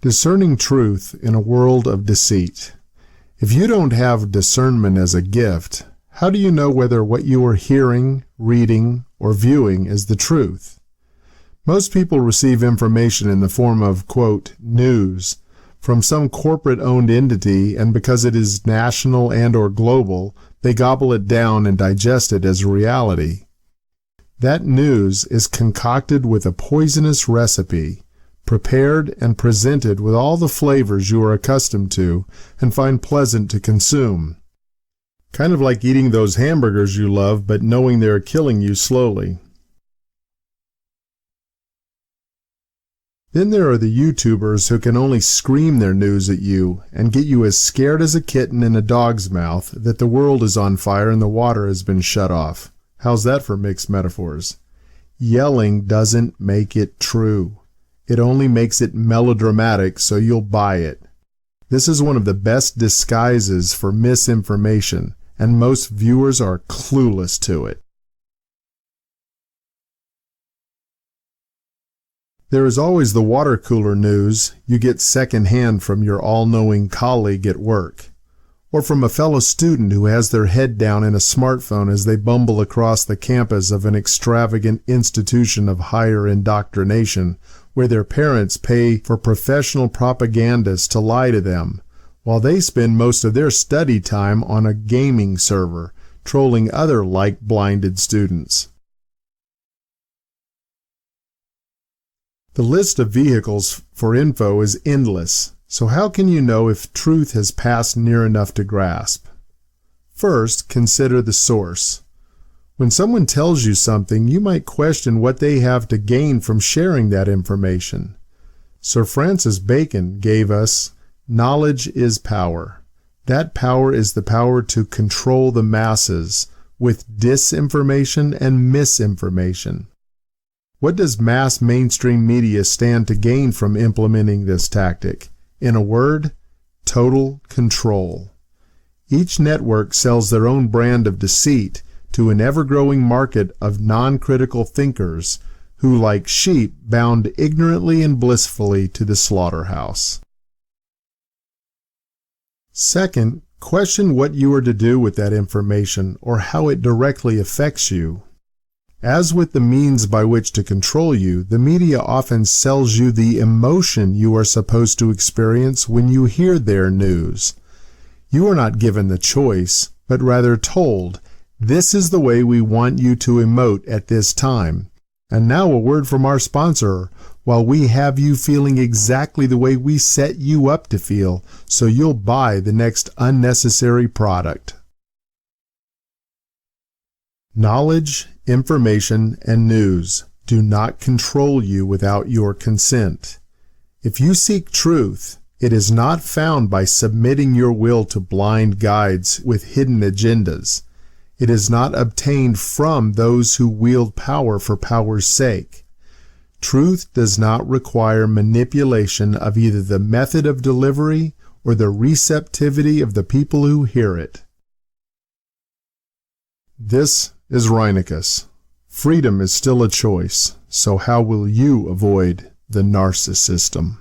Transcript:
Discerning truth in a world of deceit. If you don't have discernment as a gift, how do you know whether what you are hearing, reading, or viewing is the truth? Most people receive information in the form of, quote, news from some corporate-owned entity, and because it is national and or global, they gobble it down and digest it as reality. That news is concocted with a poisonous recipe, prepared and presented with all the flavors you are accustomed to and find pleasant to consume. Kind of like eating those hamburgers you love but knowing they're killing you slowly. Then there are the YouTubers who can only scream their news at you and get you as scared as a kitten in a dog's mouth that the world is on fire and the water has been shut off. How's that for mixed metaphors? Yelling doesn't make it true. It only makes it melodramatic, so you'll buy it. This is one of the best disguises for misinformation, and most viewers are clueless to it. There is always the water cooler news you get secondhand from your all-knowing colleague at work, or from a fellow student who has their head down in a smartphone as they bumble across the campus of an extravagant institution of higher indoctrination, where their parents pay for professional propagandists to lie to them, while they spend most of their study time on a gaming server, trolling other like-blinded students. The list of vehicles for info is endless, so how can you know if truth has passed near enough to grasp? First, consider the source. When someone tells you something, you might question what they have to gain from sharing that information. Sir Francis Bacon gave us, "Knowledge is power. That power is the power to control the masses with disinformation and misinformation." What does mass mainstream media stand to gain from implementing this tactic? In a word, total control. Each network sells their own brand of deceit to an ever-growing market of non-critical thinkers who, like sheep, bound ignorantly and blissfully to the slaughterhouse. Second, question what you are to do with that information or how it directly affects you. As with the means by which to control you, the media often sells you the emotion you are supposed to experience when you hear their news. You are not given the choice, but rather told, "This is the way we want you to emote at this time." And now a word from our sponsor, while we have you feeling exactly the way we set you up to feel, so you'll buy the next unnecessary product. Knowledge, information, and news do not control you without your consent. If you seek truth, it is not found by submitting your will to blind guides with hidden agendas. It is not obtained from those who wield power for power's sake. Truth does not require manipulation of either the method of delivery or the receptivity of the people who hear it. This is Rhinocus. Freedom is still a choice, so how will you avoid the narcissism?